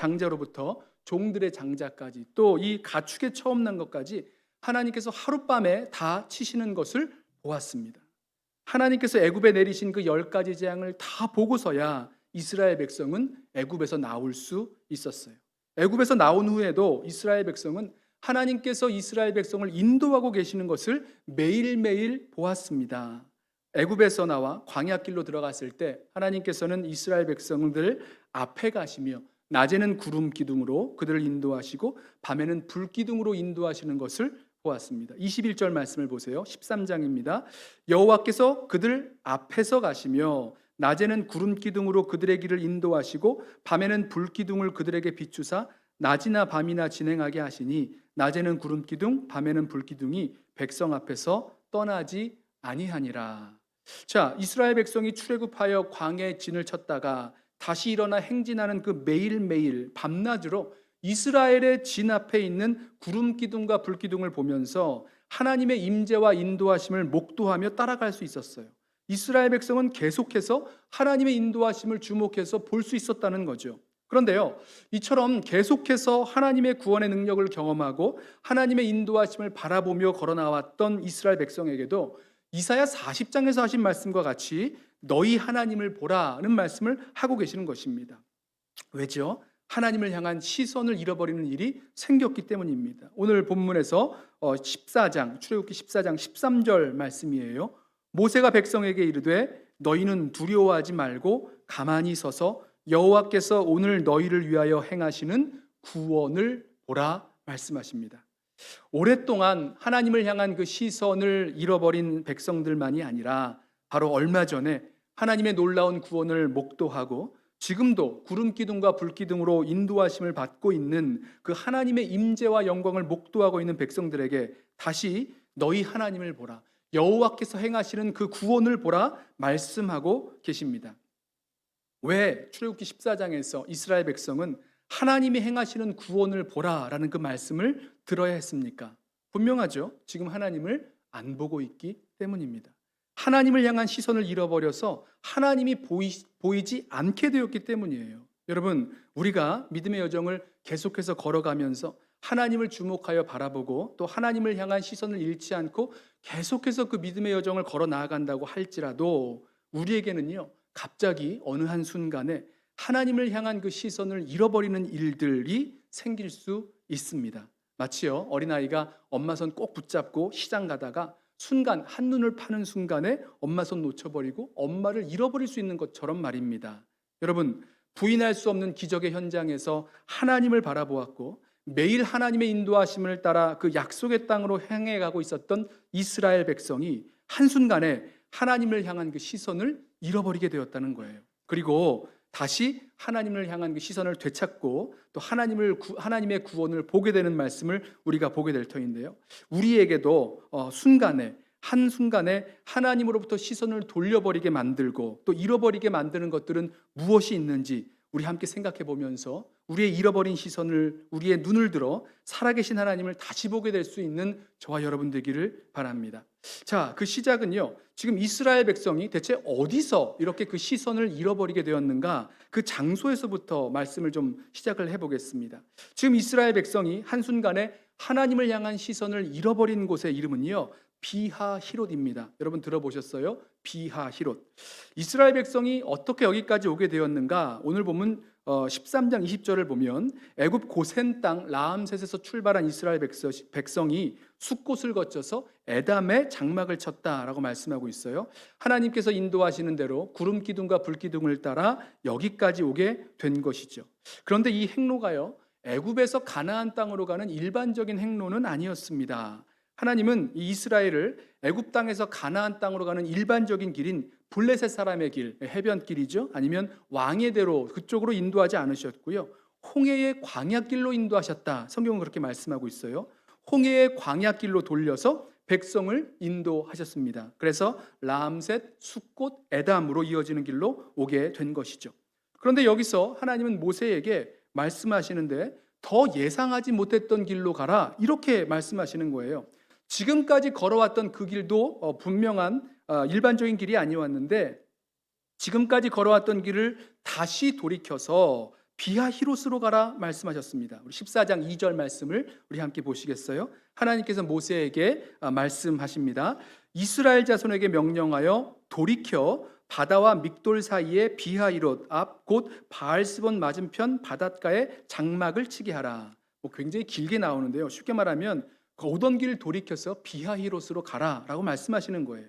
장자로부터 종들의 장자까지, 또 이 가축에 처음 난 것까지 하나님께서 하룻밤에 다 치시는 것을 보았습니다. 하나님께서 애굽에 내리신 그 10가지 재앙을 다 보고서야 이스라엘 백성은 애굽에서 나올 수 있었어요. 애굽에서 나온 후에도 이스라엘 백성은 하나님께서 이스라엘 백성을 인도하고 계시는 것을 매일매일 보았습니다. 애굽에서 나와 광야길로 들어갔을 때 하나님께서는 이스라엘 백성들 앞에 가시며 낮에는 구름 기둥으로 그들을 인도하시고 밤에는 불 기둥으로 인도하시는 것을 보았습니다. 21절 말씀을 보세요. 13장입니다. 여호와께서 그들 앞에서 가시며 낮에는 구름 기둥으로 그들의 길을 인도하시고 밤에는 불 기둥을 그들에게 비추사 낮이나 밤이나 진행하게 하시니 낮에는 구름 기둥 밤에는 불 기둥이 백성 앞에서 떠나지 아니하니라. 자, 이스라엘 백성이 출애굽하여 광야의 진을 쳤다가 다시 일어나 행진하는 그 매일매일 밤낮으로 이스라엘의 진 앞에 있는 구름 기둥과 불 기둥을 보면서 하나님의 임재와 인도하심을 목도하며 따라갈 수 있었어요. 이스라엘 백성은 계속해서 하나님의 인도하심을 주목해서 볼 수 있었다는 거죠. 그런데요, 이처럼 계속해서 하나님의 구원의 능력을 경험하고 하나님의 인도하심을 바라보며 걸어나왔던 이스라엘 백성에게도 이사야 40장에서 하신 말씀과 같이 너희 하나님을 보라는 말씀을 하고 계시는 것입니다. 왜죠? 하나님을 향한 시선을 잃어버리는 일이 생겼기 때문입니다. 오늘 본문에서 14장, 출애굽기 14장 13절 말씀이에요. 모세가 백성에게 이르되 너희는 두려워하지 말고 가만히 서서 여호와께서 오늘 너희를 위하여 행하시는 구원을 보라 말씀하십니다. 오랫동안 하나님을 향한 그 시선을 잃어버린 백성들만이 아니라 바로 얼마 전에 하나님의 놀라운 구원을 목도하고 지금도 구름 기둥과 불 기둥으로 인도하심을 받고 있는 그 하나님의 임재와 영광을 목도하고 있는 백성들에게 다시 너희 하나님을 보라, 여호와께서 행하시는 그 구원을 보라 말씀하고 계십니다. 왜 출애굽기 14장에서 이스라엘 백성은 하나님이 행하시는 구원을 보라라는 그 말씀을 들어야 했습니까? 분명하죠. 지금 하나님을 안 보고 있기 때문입니다. 하나님을 향한 시선을 잃어버려서 하나님이 보이지 않게 되었기 때문이에요. 여러분, 우리가 믿음의 여정을 계속해서 걸어가면서 하나님을 주목하여 바라보고 또 하나님을 향한 시선을 잃지 않고 계속해서 그 믿음의 여정을 걸어 나아간다고 할지라도 우리에게는요, 갑자기 어느 한순간에 하나님을 향한 그 시선을 잃어버리는 일들이 생길 수 있습니다. 마치요, 어린아이가 엄마 손 꼭 붙잡고 시장 가다가 순간 한눈을 파는 순간에 엄마 손 놓쳐버리고 엄마를 잃어버릴 수 있는 것처럼 말입니다. 여러분, 부인할 수 없는 기적의 현장에서 하나님을 바라보았고 매일 하나님의 인도하심을 따라 그 약속의 땅으로 향해가고 있었던 이스라엘 백성이 한순간에 하나님을 향한 그 시선을 잃어버리게 되었다는 거예요. 그리고 다시 하나님을 향한 그 시선을 되찾고 또 하나님의 구원을 보게 되는 말씀을 우리가 보게 될 터인데요. 우리에게도 한순간에 하나님으로부터 시선을 돌려버리게 만들고 또 잃어버리게 만드는 것들은 무엇이 있는지 우리 함께 생각해 보면서 우리의 잃어버린 시선을, 우리의 눈을 들어 살아계신 하나님을 다시 보게 될 수 있는 저와 여러분 되기를 바랍니다. 자, 그 시작은요, 지금 이스라엘 백성이 대체 어디서 이렇게 그 시선을 잃어버리게 되었는가, 그 장소에서부터 말씀을 좀 시작을 해보겠습니다. 지금 이스라엘 백성이 한순간에 하나님을 향한 시선을 잃어버린 곳의 이름은요, 비하히롯입니다. 여러분 들어보셨어요? 비하히롯. 이스라엘 백성이 어떻게 여기까지 오게 되었는가? 오늘 보면 13장 20절을 보면 애굽 고센 땅 라암셋에서 출발한 이스라엘 백성이 숫곳을 거쳐서 에담에 장막을 쳤다라고 말씀하고 있어요. 하나님께서 인도하시는 대로 구름 기둥과 불 기둥을 따라 여기까지 오게 된 것이죠. 그런데 이 행로가요, 애굽에서 가나안 땅으로 가는 일반적인 행로는 아니었습니다. 하나님은 이 이스라엘을 애굽 땅에서 가나안 땅으로 가는 일반적인 길인 블레셋 사람의 길, 해변길이죠. 아니면 왕의 대로 그쪽으로 인도하지 않으셨고요. 홍해의 광야길로 인도하셨다. 성경은 그렇게 말씀하고 있어요. 홍해의 광야길로 돌려서 백성을 인도하셨습니다. 그래서 라암셋, 숫곳, 에담으로 이어지는 길로 오게 된 것이죠. 그런데 여기서 하나님은 모세에게 말씀하시는데 더 예상하지 못했던 길로 가라, 이렇게 말씀하시는 거예요. 지금까지 걸어왔던 그 길도 분명한 일반적인 길이 아니었는데 지금까지 걸어왔던 길을 다시 돌이켜서 비하히롯으로 가라 말씀하셨습니다. 우리 14장 2절 말씀을 우리 함께 보시겠어요? 하나님께서 모세에게 말씀하십니다. 이스라엘 자손에게 명령하여 돌이켜 바다와 믹돌 사이에 비하히롯 앞 곧 바알스본 맞은편 바닷가에 장막을 치게 하라. 굉장히 길게 나오는데요. 쉽게 말하면 오던 길을 돌이켜서 비하히롯으로 가라라고 말씀하시는 거예요.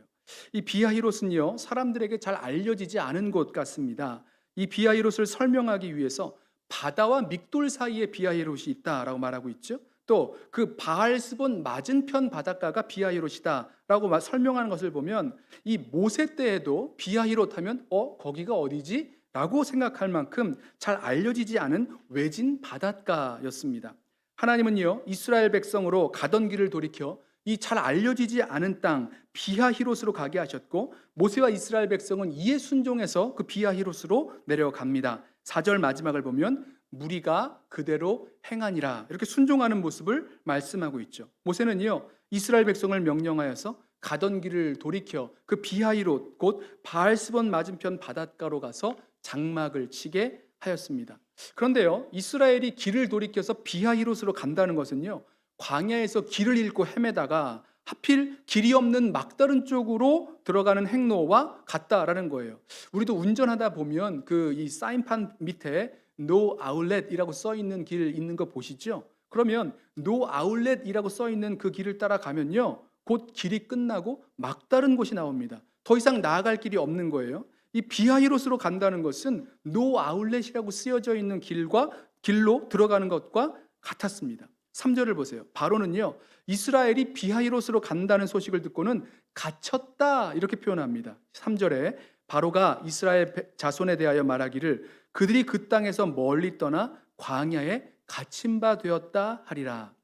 이 비하히롯은요, 사람들에게 잘 알려지지 않은 곳 같습니다. 이 비하히롯을 설명하기 위해서 바다와 믹돌 사이에 비하히롯이 있다라고 말하고 있죠. 또 그 바알스본 맞은편 바닷가가 비하히롯이다라고 설명하는 것을 보면 이 모세 때에도 비하히롯 하면 거기가 어디지? 라고 생각할 만큼 잘 알려지지 않은 외진 바닷가였습니다. 하나님은요, 이스라엘 백성으로 가던 길을 돌이켜 이 잘 알려지지 않은 땅 비하히롯으로 가게 하셨고, 모세와 이스라엘 백성은 이에 순종해서 그 비하히롯으로 내려갑니다. 4절 마지막을 보면 무리가 그대로 행하니라, 이렇게 순종하는 모습을 말씀하고 있죠. 모세는요, 이스라엘 백성을 명령하여서 가던 길을 돌이켜 그 비하히롯 곧 바알스본 맞은편 바닷가로 가서 장막을 치게 하였습니다. 그런데요, 이스라엘이 길을 돌이켜서 비하히롯으로 간다는 것은요, 광야에서 길을 잃고 헤매다가 하필 길이 없는 막다른 쪽으로 들어가는 행로와 같다라는 거예요. 우리도 운전하다 보면 이 사인판 밑에 No Outlet이라고 써 있는 길 있는 거 보시죠? 그러면 No Outlet이라고 써 있는 그 길을 따라가면요, 곧 길이 끝나고 막다른 곳이 나옵니다. 더 이상 나아갈 길이 없는 거예요. 이 비하히롯으로 간다는 것은 No Outlet이라고 쓰여져 있는 길로 들어가는 것과 같았습니다. 3절을 보세요. 바로는요, 이스라엘이 비하히롯으로 간다는 소식을 듣고는 갇혔다 이렇게 표현합니다. 3절에 바로가 이스라엘 자손에 대하여 말하기를 그들이 그 땅에서 멀리 떠나 광야에 갇힌 바 되었다 하리라.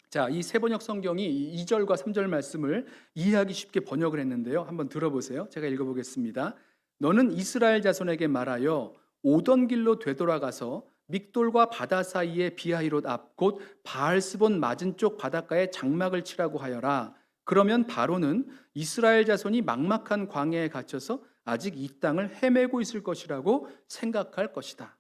자, 이 세번역 성경이 2절과 3절 말씀을 이해하기 쉽게 번역을 했는데요. 한번 들어보세요. 제가 읽어보겠습니다. 너는 이스라엘 자손에게 말하여 오던 길로 되돌아가서 믹돌과 바다 사이에 비하히롯 앞 곧 바알스본 맞은 쪽 바닷가에 장막을 치라고 하여라. 그러면 바로는 이스라엘 자손이 막막한 광야에 갇혀서 아직 이 땅을 헤매고 있을 것이라고 생각할 것이다.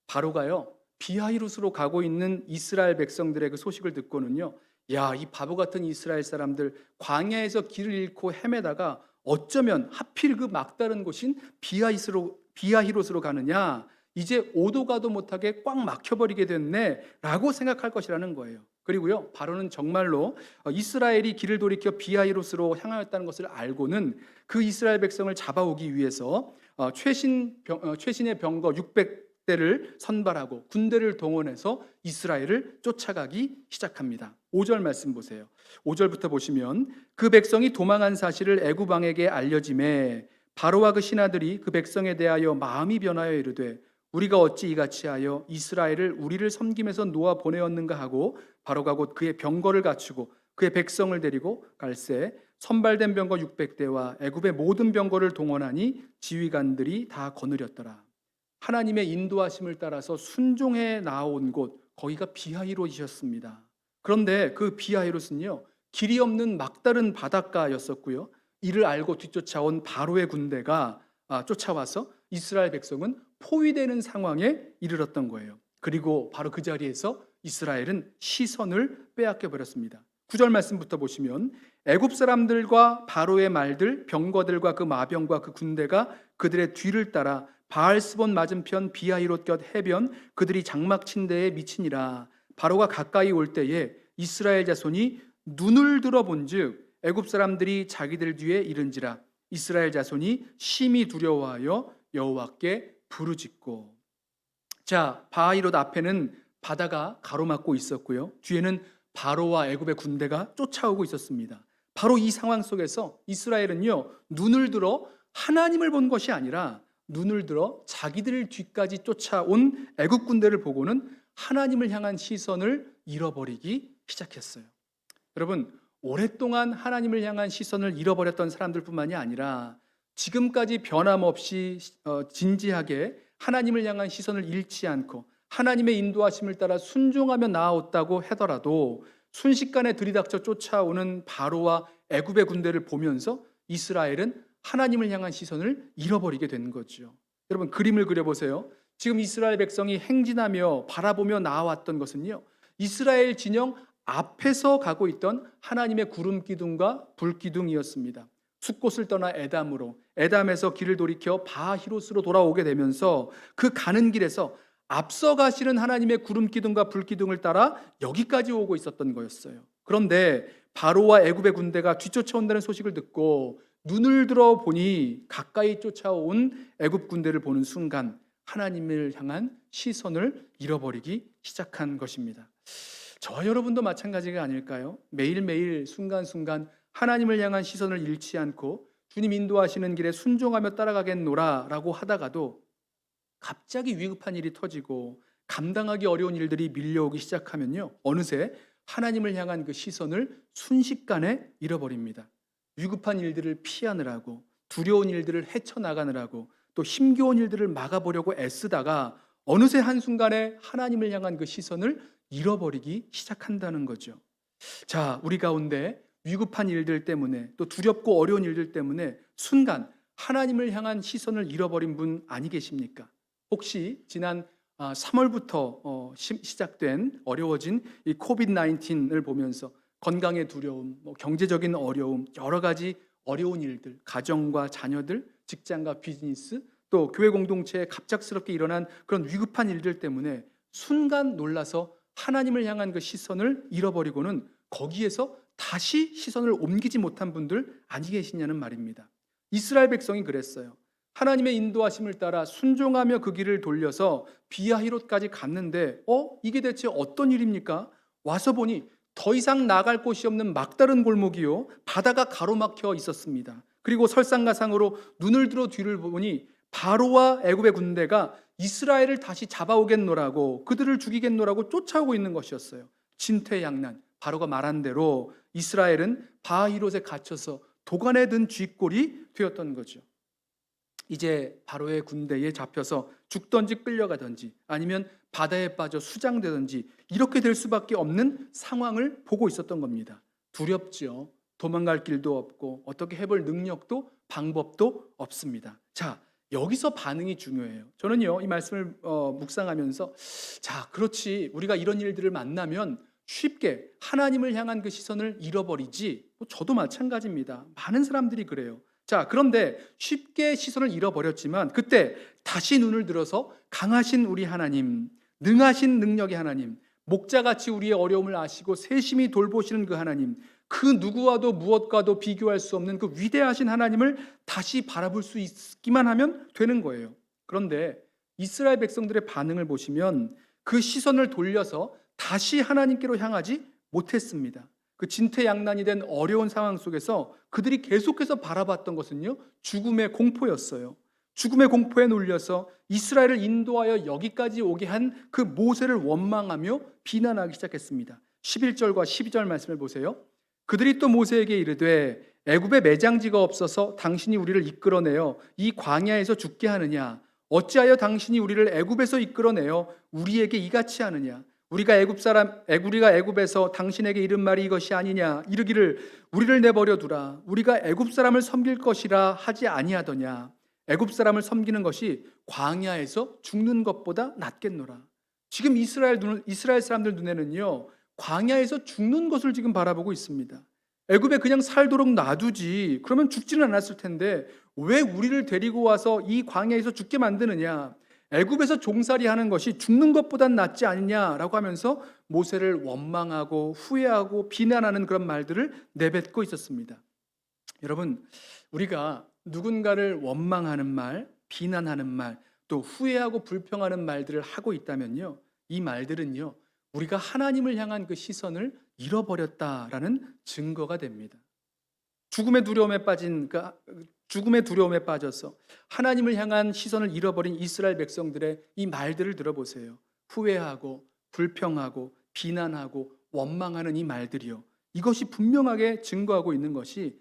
바로가요, 비하히롯으로 가고 있는 이스라엘 백성들의 그 소식을 듣고는요, 야, 이 바보 같은 이스라엘 사람들 광야에서 길을 잃고 헤매다가 어쩌면 하필 그 막다른 곳인 비하히롯으로 가느냐, 이제 오도 가도 못하게 꽉 막혀버리게 됐네 라고 생각할 것이라는 거예요. 그리고요, 바로는 정말로 이스라엘이 길을 돌이켜 비하히롯으로 향하였다는 것을 알고는 그 이스라엘 백성을 잡아오기 위해서 최신의 병거 600대를 선발하고 군대를 동원해서 이스라엘을 쫓아가기 시작합니다. 5절 말씀 보세요. 5절부터 보시면 그 백성이 도망한 사실을 애굽 왕에게 알려지매 바로와 그 신하들이 그 백성에 대하여 마음이 변하여 이르되 우리가 어찌 이같이 하여 이스라엘을 우리를 섬김에서 놓아 보내었는가 하고 바로가 곧 그의 병거를 갖추고 그의 백성을 데리고 갈새 선발된 병거 600대와 애굽의 모든 병거를 동원하니 지휘관들이 다 거느렸더라. 하나님의 인도하심을 따라서 순종해 나온 곳, 거기가 비하히롯이셨습니다. 그런데 그 비하히롯은요, 길이 없는 막다른 바닷가였었고요, 이를 알고 뒤쫓아온 바로의 군대가 쫓아와서 이스라엘 백성은 포위되는 상황에 이르렀던 거예요. 그리고 바로 그 자리에서 이스라엘은 시선을 빼앗겨 버렸습니다. 9절 말씀부터 보시면 애굽 사람들과 바로의 말들, 병거들과 그 마병과 그 군대가 그들의 뒤를 따라 바알스본 맞은편 비하히롯 곁 해변 그들이 장막 친 데에 미치니라. 바로가 가까이 올 때에 이스라엘 자손이 눈을 들어 본즉 애굽 사람들이 자기들 뒤에 이른지라. 이스라엘 자손이 심히 두려워하여 여호와께 부르짖고. 자, 바하히롯 앞에는 바다가 가로막고 있었고요, 뒤에는 바로와 애굽의 군대가 쫓아오고 있었습니다. 바로 이 상황 속에서 이스라엘은요, 눈을 들어 하나님을 본 것이 아니라 눈을 들어 자기들 뒤까지 쫓아온 애굽 군대를 보고는 하나님을 향한 시선을 잃어버리기 시작했어요. 여러분, 오랫동안 하나님을 향한 시선을 잃어버렸던 사람들뿐만이 아니라 지금까지 변함없이 진지하게 하나님을 향한 시선을 잃지 않고 하나님의 인도하심을 따라 순종하며 나아왔다고 하더라도 순식간에 들이닥쳐 쫓아오는 바로와 애굽의 군대를 보면서 이스라엘은 하나님을 향한 시선을 잃어버리게 된 거죠. 여러분, 그림을 그려보세요. 지금 이스라엘 백성이 행진하며 바라보며 나아왔던 것은요, 이스라엘 진영 앞에서 가고 있던 하나님의 구름 기둥과 불 기둥이었습니다. 숫곳을 떠나 에담으로, 에담에서 길을 돌이켜 바히롯으로 돌아오게 되면서 그 가는 길에서 앞서 가시는 하나님의 구름 기둥과 불 기둥을 따라 여기까지 오고 있었던 거였어요. 그런데 바로와 애굽의 군대가 뒤쫓아온다는 소식을 듣고 눈을 들어 보니 가까이 쫓아온 애굽 군대를 보는 순간 하나님을 향한 시선을 잃어버리기 시작한 것입니다. 저와 여러분도 마찬가지가 아닐까요? 매일매일 순간순간 하나님을 향한 시선을 잃지 않고 주님 인도하시는 길에 순종하며 따라가겠노라 라고 하다가도 갑자기 위급한 일이 터지고 감당하기 어려운 일들이 밀려오기 시작하면요, 어느새 하나님을 향한 그 시선을 순식간에 잃어버립니다. 위급한 일들을 피하느라고, 두려운 일들을 헤쳐나가느라고, 또 힘겨운 일들을 막아보려고 애쓰다가 어느새 한순간에 하나님을 향한 그 시선을 잃어버리기 시작한다는 거죠. 자, 우리 가운데 위급한 일들 때문에, 또 두렵고 어려운 일들 때문에 순간 하나님을 향한 시선을 잃어버린 분 아니 계십니까? 혹시 지난 3월부터 시작된 어려워진 이 코비드-19을 보면서 건강의 두려움, 경제적인 어려움, 여러 가지 어려운 일들, 가정과 자녀들, 직장과 비즈니스, 또 교회 공동체에 갑작스럽게 일어난 그런 위급한 일들 때문에 순간 놀라서 하나님을 향한 그 시선을 잃어버리고는 거기에서 다시 시선을 옮기지 못한 분들 아니 계시냐는 말입니다. 이스라엘 백성이 그랬어요. 하나님의 인도하심을 따라 순종하며 그 길을 돌려서 비하히롯까지 갔는데 이게 대체 어떤 일입니까? 와서 보니 더 이상 나갈 곳이 없는 막다른 골목이요, 바다가 가로막혀 있었습니다. 그리고 설상가상으로 눈을 들어 뒤를 보니 바로와 애굽의 군대가 이스라엘을 다시 잡아오겠노라고, 그들을 죽이겠노라고 쫓아오고 있는 것이었어요. 진퇴양난, 바로가 말한 대로 이스라엘은 바히롯에 갇혀서 도간에 든 쥐꼴이 되었던 거죠. 이제 바로의 군대에 잡혀서 죽던지 끌려가던지 아니면 바다에 빠져 수장되던지 이렇게 될 수밖에 없는 상황을 보고 있었던 겁니다. 두렵죠. 도망갈 길도 없고 어떻게 해볼 능력도 방법도 없습니다. 자, 여기서 반응이 중요해요. 저는요, 이 말씀을 묵상하면서 자, 그렇지, 우리가 이런 일들을 만나면 쉽게 하나님을 향한 그 시선을 잃어버리지, 저도 마찬가지입니다. 많은 사람들이 그래요. 자, 그런데 쉽게 시선을 잃어버렸지만 그때 다시 눈을 들어서 강하신 우리 하나님, 능하신 능력의 하나님, 목자같이 우리의 어려움을 아시고 세심히 돌보시는 그 하나님, 그 누구와도 무엇과도 비교할 수 없는 그 위대하신 하나님을 다시 바라볼 수 있기만 하면 되는 거예요. 그런데 이스라엘 백성들의 반응을 보시면 그 시선을 돌려서 다시 하나님께로 향하지 못했습니다. 그 진퇴양난이 된 어려운 상황 속에서 그들이 계속해서 바라봤던 것은요, 죽음의 공포였어요. 죽음의 공포에 눌려서 이스라엘을 인도하여 여기까지 오게 한 그 모세를 원망하며 비난하기 시작했습니다. 11절과 12절 말씀을 보세요. 그들이 또 모세에게 이르되 애굽에 매장지가 없어서 당신이 우리를 이끌어내어 이 광야에서 죽게 하느냐? 어찌하여 당신이 우리를 애굽에서 이끌어내어 우리에게 이같이 하느냐? 우리가 애굽에서 당신에게 이른 말이 이것이 아니냐? 이르기를 우리를 내버려 두라. 우리가 애굽 사람을 섬길 것이라 하지 아니하더냐? 애굽 사람을 섬기는 것이 광야에서 죽는 것보다 낫겠노라. 지금 이스라엘 사람들 눈에는요, 광야에서 죽는 것을 지금 바라보고 있습니다. 애굽에 그냥 살도록 놔두지, 그러면 죽지는 않았을 텐데 왜 우리를 데리고 와서 이 광야에서 죽게 만드느냐? 애굽에서 종살이 하는 것이 죽는 것보단 낫지 않느냐라고 하면서 모세를 원망하고 후회하고 비난하는 그런 말들을 내뱉고 있었습니다. 여러분, 우리가 누군가를 원망하는 말, 비난하는 말, 또 후회하고 불평하는 말들을 하고 있다면요, 이 말들은요, 우리가 하나님을 향한 그 시선을 잃어버렸다라는 증거가 됩니다. 죽음의 두려움에 빠져서 하나님을 향한 시선을 잃어버린 이스라엘 백성들의 이 말들을 들어보세요. 후회하고 불평하고 비난하고 원망하는 이 말들이요, 이것이 분명하게 증거하고 있는 것이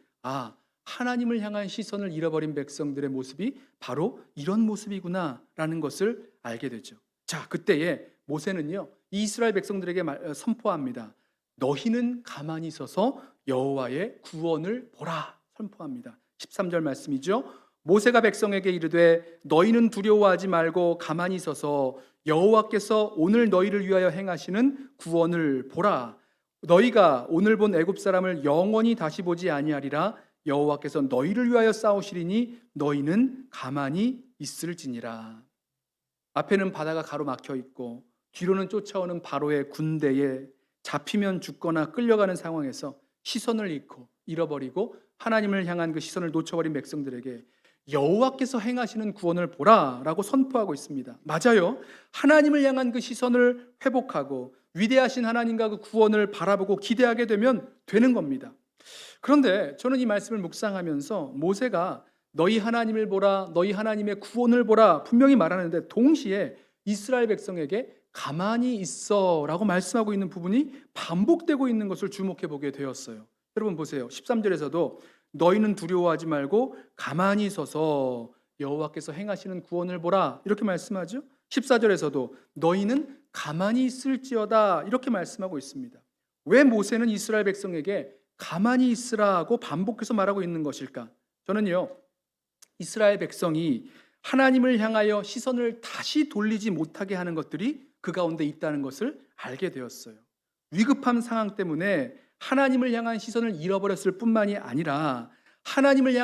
하나님을 향한 시선을 잃어버린 백성들의 모습이 바로 이런 모습이구나라는 것을 알게 되죠. 자, 그때에 모세는요, 이스라엘 백성들에게 선포합니다. 너희는 가만히 서서 여호와의 구원을 보라 선포합니다. 13절 말씀이죠. 모세가 백성에게 이르되 너희는 두려워하지 말고 가만히 서서 여호와께서 오늘 너희를 위하여 행하시는 구원을 보라. 너희가 오늘 본 애굽 사람을 영원히 다시 보지 아니하리라. 여호와께서 너희를 위하여 싸우시리니 너희는 가만히 있을지니라. 앞에는 바다가 가로막혀 있고 뒤로는 쫓아오는 바로의 군대에 잡히면 죽거나 끌려가는 상황에서 시선을 잃어버리고 하나님을 향한 그 시선을 놓쳐버린 백성들에게 여호와께서 행하시는 구원을 보라라고 선포하고 있습니다. 맞아요. 하나님을 향한 그 시선을 회복하고 위대하신 하나님과 그 구원을 바라보고 기대하게 되면 되는 겁니다. 그런데 저는 이 말씀을 묵상하면서 모세가 너희 하나님을 보라, 너희 하나님의 구원을 보라 분명히 말하는데 동시에 이스라엘 백성에게 가만히 있어라고 말씀하고 있는 부분이 반복되고 있는 것을 주목해 보게 되었어요. 여러분 보세요. 13절에서도 너희는 두려워하지 말고 가만히 서서 여호와께서 행하시는 구원을 보라 이렇게 말씀하죠. 14절에서도 너희는 가만히 있을지어다 이렇게 말씀하고 있습니다. 왜 모세는 이스라엘 백성에게 가만히 있으라고 반복해서 말하고 있는 것일까? 저는요, 이스라엘 백성이 하나님을 향하여 시선을 다시 돌리지 못하게 하는 것들이 그 가운데 있다는 것을 알게 되었어요. 위급한 상황 때문에 하나님을 향한 시선을 잃어버렸을 뿐만이 아니라 하나님을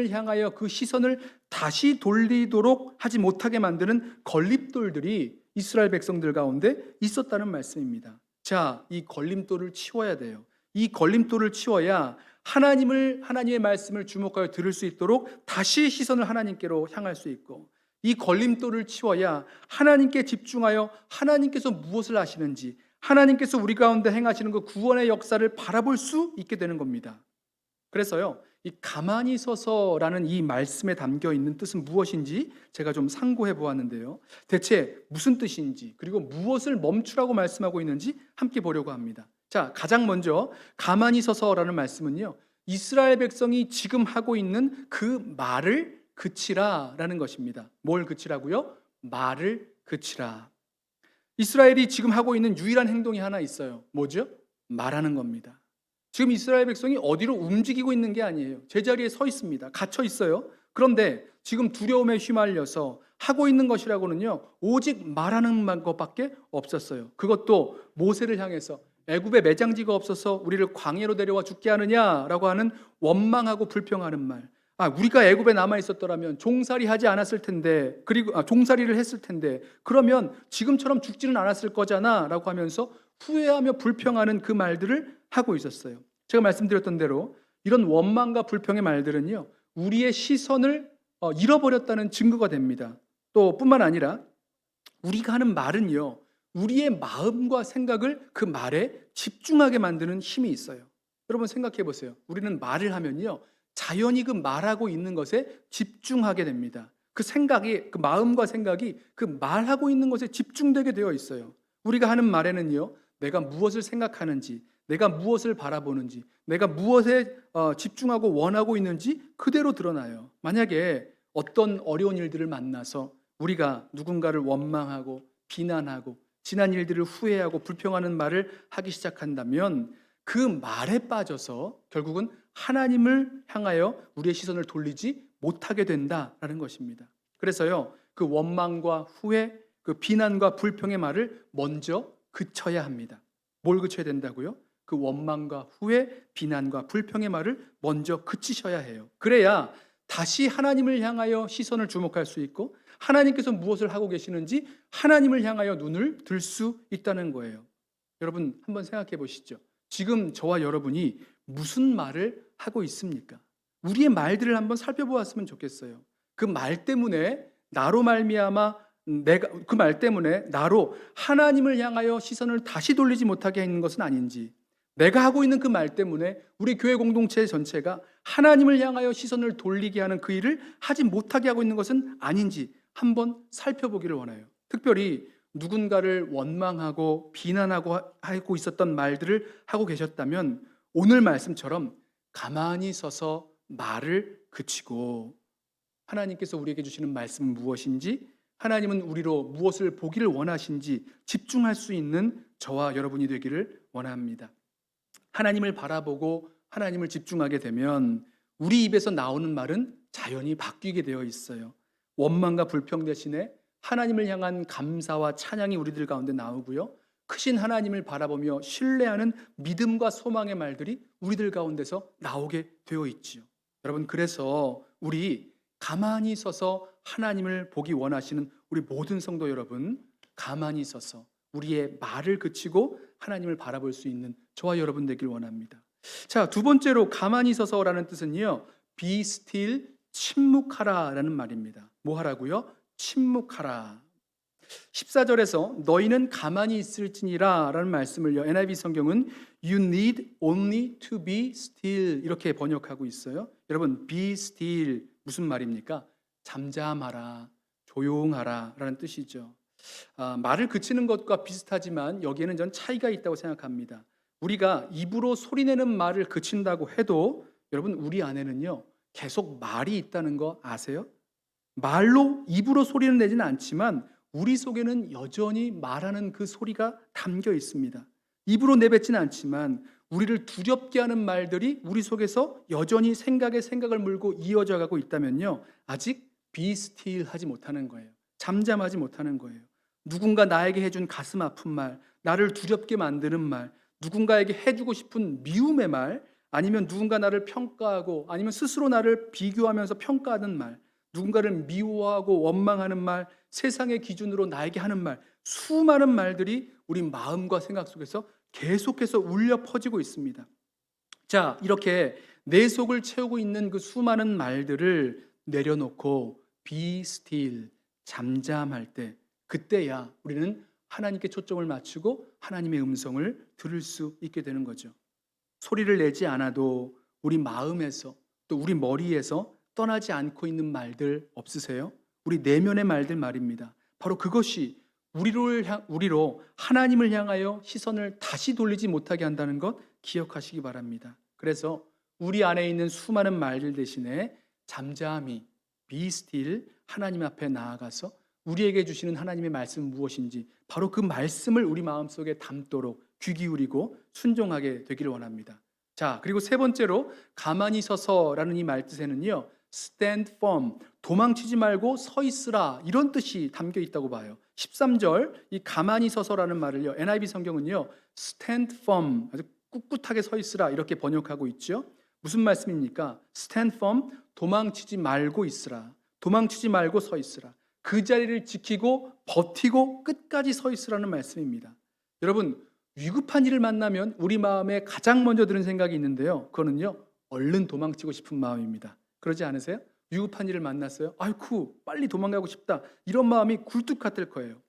향하여 그 시선을 다시 돌리도록 하지 못하게 만드는 걸림돌들이 이스라엘 백성들 가운데 있었다는 말씀입니다. 자, 이 걸림돌을 치워야 돼요. 이 걸림돌을 치워야 하나님의 말씀을 주목하여 들을 수 있도록 다시 시선을 하나님께로 향할 수 있고, 이 걸림돌을 치워야 하나님께 집중하여 하나님께서 무엇을 하시는지, 하나님께서 우리 가운데 행하시는 그 구원의 역사를 바라볼 수 있게 되는 겁니다. 그래서요, 이 가만히 서서라는 이 말씀에 담겨 있는 뜻은 무엇인지 제가 좀 상고해 보았는데요. 대체 무슨 뜻인지, 그리고 무엇을 멈추라고 말씀하고 있는지 함께 보려고 합니다. 자, 가장 먼저 가만히 서서라는 말씀은요, 이스라엘 백성이 지금 하고 있는 그 말을 그치라라는 것입니다. 뭘 그치라고요? 말을 그치라. 이스라엘이 지금 하고 있는 유일한 행동이 하나 있어요. 뭐죠? 말하는 겁니다. 지금 이스라엘 백성이 어디로 움직이고 있는 게 아니에요. 제자리에 서 있습니다. 갇혀 있어요. 그런데 지금 두려움에 휘말려서 하고 있는 것이라고는요, 오직 말하는 것밖에 없었어요. 그것도 모세를 향해서 애굽에 매장지가 없어서 우리를 광야로 데려와 죽게 하느냐라고 하는 원망하고 불평하는 말. 우리가 애굽에 남아 있었더라면 종살이 하지 않았을 텐데, 그리고 종살이를 했을 텐데, 그러면 지금처럼 죽지는 않았을 거잖아라고 하면서 후회하며 불평하는 그 말들을 하고 있었어요. 제가 말씀드렸던 대로 이런 원망과 불평의 말들은요, 우리의 시선을 잃어버렸다는 증거가 됩니다. 또 뿐만 아니라 우리가 하는 말은요, 우리의 마음과 생각을 그 말에 집중하게 만드는 힘이 있어요. 여러분 생각해 보세요. 우리는 말을 하면요, 자연히 그 말하고 있는 것에 집중하게 됩니다. 그 생각이, 그 마음과 생각이 그 말하고 있는 것에 집중되게 되어 있어요. 우리가 하는 말에는요, 내가 무엇을 생각하는지, 내가 무엇을 바라보는지, 내가 무엇에 집중하고 원하고 있는지 그대로 드러나요. 만약에 어떤 어려운 일들을 만나서 우리가 누군가를 원망하고 비난하고 지난 일들을 후회하고 불평하는 말을 하기 시작한다면 그 말에 빠져서 결국은 하나님을 향하여 우리의 시선을 돌리지 못하게 된다라는 것입니다. 그래서요, 그 원망과 후회, 그 비난과 불평의 말을 먼저 그쳐야 합니다. 뭘 그쳐야 된다고요? 그 원망과 후회, 비난과 불평의 말을 먼저 그치셔야 해요. 그래야 다시 하나님을 향하여 시선을 주목할 수 있고 하나님께서 무엇을 하고 계시는지 하나님을 향하여 눈을 들 수 있다는 거예요. 여러분 한번 생각해 보시죠. 지금 저와 여러분이 무슨 말을 하고 있습니까? 우리의 말들을 한번 살펴보았으면 좋겠어요. 그 말 때문에 나로 말미암아 그 말 때문에 나로 하나님을 향하여 시선을 다시 돌리지 못하게 있는 것은 아닌지, 내가 하고 있는 그 말 때문에 우리 교회 공동체 전체가 하나님을 향하여 시선을 돌리게 하는 그 일을 하지 못하게 하고 있는 것은 아닌지 한번 살펴보기를 원해요. 특별히 누군가를 원망하고 비난하고 하고 있었던 말들을 하고 계셨다면 오늘 말씀처럼 가만히 서서 말을 그치고 하나님께서 우리에게 주시는 말씀은 무엇인지, 하나님은 우리로 무엇을 보기를 원하신지 집중할 수 있는 저와 여러분이 되기를 원합니다. 하나님을 바라보고 하나님을 집중하게 되면 우리 입에서 나오는 말은 자연히 바뀌게 되어 있어요. 원망과 불평 대신에 하나님을 향한 감사와 찬양이 우리들 가운데 나오고요. 크신 하나님을 바라보며 신뢰하는 믿음과 소망의 말들이 우리들 가운데서 나오게 되어 있지요. 여러분, 그래서 우리 가만히 서서 하나님을 보기 원하시는 우리 모든 성도 여러분, 가만히 서서 우리의 말을 그치고 하나님을 바라볼 수 있는 저와 여러분 되길 원합니다. 자, 두 번째로 가만히 서서라는 뜻은요, be still, 침묵하라라는 말입니다. 뭐 하라고요? 침묵하라. 14절에서 너희는 가만히 있을지니라 라는 말씀을요, NIV 성경은 You need only to be still 이렇게 번역하고 있어요. 여러분, be still 무슨 말입니까? 잠잠하라, 조용하라 라는 뜻이죠. 말을 그치는 것과 비슷하지만 여기에는 전 차이가 있다고 생각합니다. 우리가 입으로 소리내는 말을 그친다고 해도 여러분, 우리 안에는요 계속 말이 있다는 거 아세요? 말로 입으로 소리는 내지는 않지만 우리 속에는 여전히 말하는 그 소리가 담겨 있습니다. 입으로 내뱉지는 않지만 우리를 두렵게 하는 말들이 우리 속에서 여전히 생각에 생각을 물고 이어져 가고 있다면요, 아직 be still 하지 못하는 거예요. 잠잠하지 못하는 거예요. 누군가 나에게 해준 가슴 아픈 말, 나를 두렵게 만드는 말, 누군가에게 해주고 싶은 미움의 말, 아니면 누군가 나를 평가하고 아니면 스스로 나를 비교하면서 평가하는 말, 누군가를 미워하고 원망하는 말, 세상의 기준으로 나에게 하는 말, 수많은 말들이 우리 마음과 생각 속에서 계속해서 울려 퍼지고 있습니다. 자, 이렇게 내 속을 채우고 있는 그 수많은 말들을 내려놓고 be still, 잠잠할 때, 그때야 우리는 하나님께 초점을 맞추고 하나님의 음성을 들을 수 있게 되는 거죠. 소리를 내지 않아도 우리 마음에서 또 우리 머리에서 떠나지 않고 있는 말들 없으세요? 우리 내면의 말들 말입니다. 바로 그것이 우리로 하나님을 향하여 시선을 다시 돌리지 못하게 한다는 것 기억하시기 바랍니다. 그래서 우리 안에 있는 수많은 말들 대신에 잠잠히 be still, 하나님 앞에 나아가서 우리에게 주시는 하나님의 말씀은 무엇인지 바로 그 말씀을 우리 마음속에 담도록 귀 기울이고 순종하게 되기를 원합니다. 자, 그리고 세 번째로 가만히 서서라는 이 말뜻에는요, stand firm, 도망치지 말고 서 있으라, 이런 뜻이 담겨 있다고 봐요. 13절 이 가만히 서서라는 말을요, NIV 성경은요 stand firm, 아주 꿋꿋하게 서 있으라 이렇게 번역하고 있죠. 무슨 말씀입니까? stand firm, 도망치지 말고 있으라, 도망치지 말고 서 있으라, 그 자리를 지키고 버티고 끝까지 서 있으라는 말씀입니다. 여러분, 위급한 일을 만나면 우리 마음에 가장 먼저 드는 생각이 있는데요, 그거는요 얼른 도망치고 싶은 마음입니다. 그러지 않으세요? 위급한 일을 만났어요. 아이쿠, 빨리 도망가고 싶다, 이런 마음이 굴뚝 같을 거예요.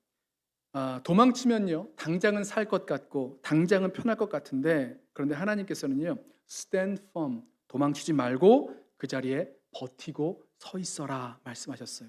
도망치면요 당장은 살 것 같고 당장은 편할 것 같은데, 그런데 하나님께서는요 stand firm, 도망치지 말고 그 자리에 버티고 서 있어라 말씀하셨어요.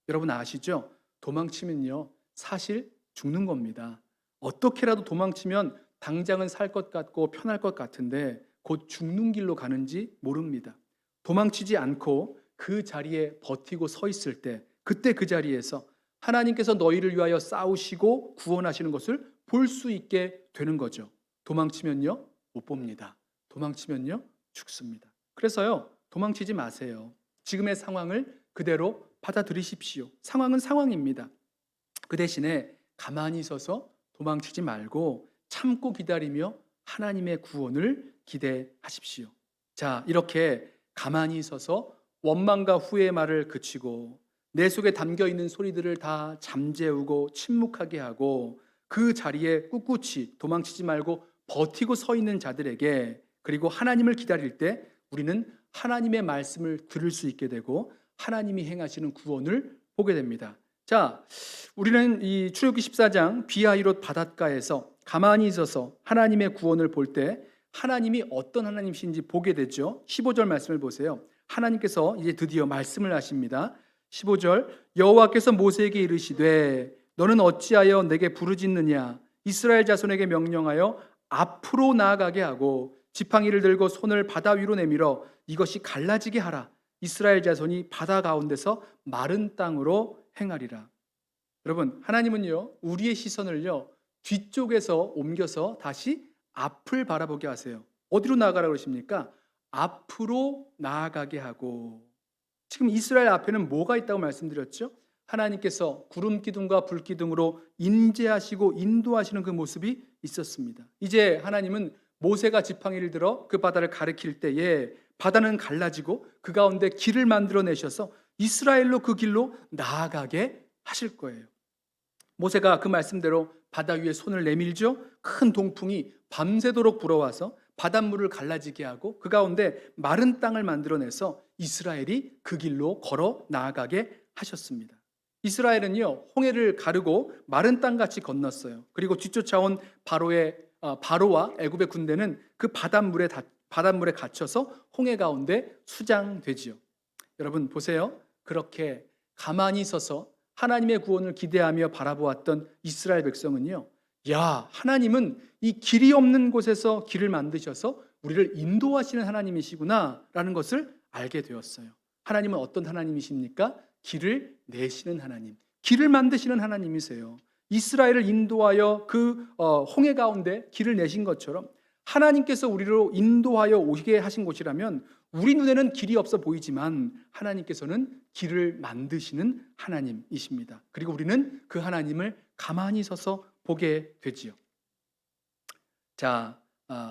여러분 아시죠? 도망치면요 사실 죽는 겁니다. 어떻게라도 도망치면 당장은 살 것 같고 편할 것 같은데 곧 죽는 길로 가는지 모릅니다. 도망치지 않고 그 자리에 버티고 서 있을 때, 그때 그 자리에서 하나님께서 너희를 위하여 싸우시고 구원하시는 것을 볼 수 있게 되는 거죠. 도망치면요 못 봅니다. 도망치면요 죽습니다. 그래서요 도망치지 마세요. 지금의 상황을 그대로 받아들이십시오. 상황은 상황입니다. 그 대신에 가만히 서서 도망치지 말고 참고 기다리며 하나님의 구원을 기대하십시오. 자, 이렇게 가만히 서서 원망과 후회의 말을 그치고 내 속에 담겨있는 소리들을 다 잠재우고 침묵하게 하고 그 자리에 꿋꿋이 도망치지 말고 버티고 서 있는 자들에게, 그리고 하나님을 기다릴 때 우리는 하나님의 말씀을 들을 수 있게 되고 하나님이 행하시는 구원을 보게 됩니다. 자, 우리는 이 출애굽기 14장 비하이롯 바닷가에서 가만히 있어서 하나님의 구원을 볼 때 하나님이 어떤 하나님이신지 보게 되죠. 15절 말씀을 보세요. 하나님께서 이제 드디어 말씀을 하십니다. 15절, 여호와께서 모세에게 이르시되 너는 어찌하여 내게 부르짖느냐, 이스라엘 자손에게 명령하여 앞으로 나아가게 하고 지팡이를 들고 손을 바다 위로 내밀어 이것이 갈라지게 하라. 이스라엘 자손이 바다 가운데서 마른 땅으로 행하리라. 여러분, 하나님은요 우리의 시선을요 뒤쪽에서 옮겨서 다시 앞을 바라보게 하세요. 어디로 나아가라고 그러십니까? 앞으로 나아가게 하고. 지금 이스라엘 앞에는 뭐가 있다고 말씀드렸죠? 하나님께서 구름 기둥과 불 기둥으로 인재하시고 인도하시는 그 모습이 있었습니다. 이제 하나님은 모세가 지팡이를 들어 그 바다를 가리킬 때에 바다는 갈라지고 그 가운데 길을 만들어 내셔서 이스라엘로 그 길로 나아가게 하실 거예요. 모세가 그 말씀대로 바다 위에 손을 내밀죠. 큰 동풍이 밤새도록 불어와서 바닷물을 갈라지게 하고 그 가운데 마른 땅을 만들어내서 이스라엘이 그 길로 걸어 나아가게 하셨습니다. 이스라엘은요, 홍해를 가르고 마른 땅같이 건넜어요. 그리고 뒤쫓아온 바로와 애굽의 군대는 그 바닷물에 갇혀서 홍해 가운데 수장되지요. 여러분 보세요. 그렇게 가만히 서서 하나님의 구원을 기대하며 바라보았던 이스라엘 백성은요, 야, 하나님은 이 길이 없는 곳에서 길을 만드셔서 우리를 인도하시는 하나님이시구나 라는 것을 알게 되었어요. 하나님은 어떤 하나님이십니까? 길을 내시는 하나님, 길을 만드시는 하나님이세요. 이스라엘을 인도하여 그 홍해 가운데 길을 내신 것처럼 하나님께서 우리로 인도하여 오시게 하신 곳이라면 우리 눈에는 길이 없어 보이지만 하나님께서는 길을 만드시는 하나님이십니다. 그리고 우리는 그 하나님을 가만히 서서 보게 되지요. 자,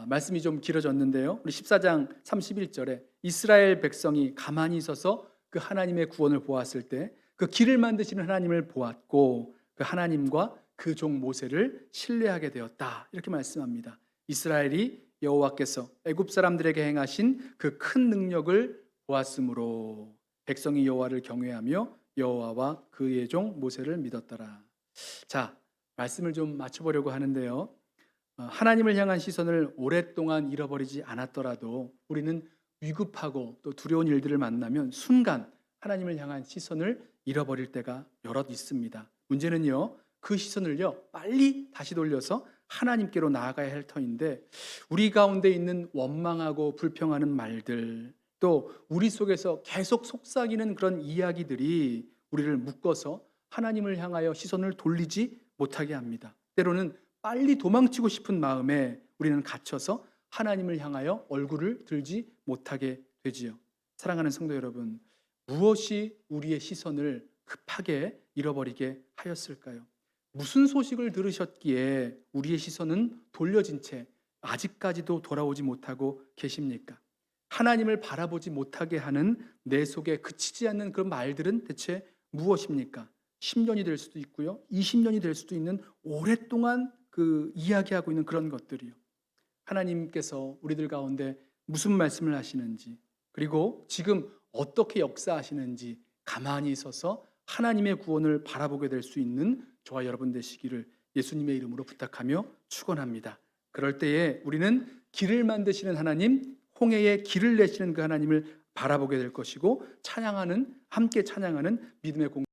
말씀이 좀 길어졌는데요. 우리 14장 31절에 이스라엘 백성이 가만히 서서 그 하나님의 구원을 보았을 때 그 길을 만드시는 하나님을 보았고 그 하나님과 그 종 모세를 신뢰하게 되었다. 이렇게 말씀합니다. 이스라엘이 여호와께서 애굽 사람들에게 행하신 그 큰 능력을 보았으므로 백성이 여호와를 경외하며 여호와와 그의 종 모세를 믿었더라. 자, 말씀을 좀 맞춰보려고 하는데요. 하나님을 향한 시선을 오랫동안 잃어버리지 않았더라도 우리는 위급하고 또 두려운 일들을 만나면 순간 하나님을 향한 시선을 잃어버릴 때가 여럿 있습니다. 문제는요, 그 시선을요 빨리 다시 돌려서 하나님께로 나아가야 할 터인데 우리 가운데 있는 원망하고 불평하는 말들, 또 우리 속에서 계속 속삭이는 그런 이야기들이 우리를 묶어서 하나님을 향하여 시선을 돌리지 못하게 합니다. 때로는 빨리 도망치고 싶은 마음에 우리는 갇혀서 하나님을 향하여 얼굴을 들지 못하게 되지요. 사랑하는 성도 여러분, 무엇이 우리의 시선을 급하게 잃어버리게 하였을까요? 무슨 소식을 들으셨기에 우리의 시선은 돌려진 채 아직까지도 돌아오지 못하고 계십니까? 하나님을 바라보지 못하게 하는 내 속에 그치지 않는 그런 말들은 대체 무엇입니까? 10년이 될 수도 있고요, 20년이 될 수도 있는 오랫동안 그 이야기하고 있는 그런 것들이요. 하나님께서 우리들 가운데 무슨 말씀을 하시는지, 그리고 지금 어떻게 역사하시는지 가만히 서서 하나님의 구원을 바라보게 될 수 있는 저와 여러분 되시기를 예수님의 이름으로 부탁하며 축원합니다. 그럴 때에 우리는 길을 만드시는 하나님, 홍해에 길을 내시는 그 하나님을 바라보게 될 것이고 함께 찬양하는 믿음의 공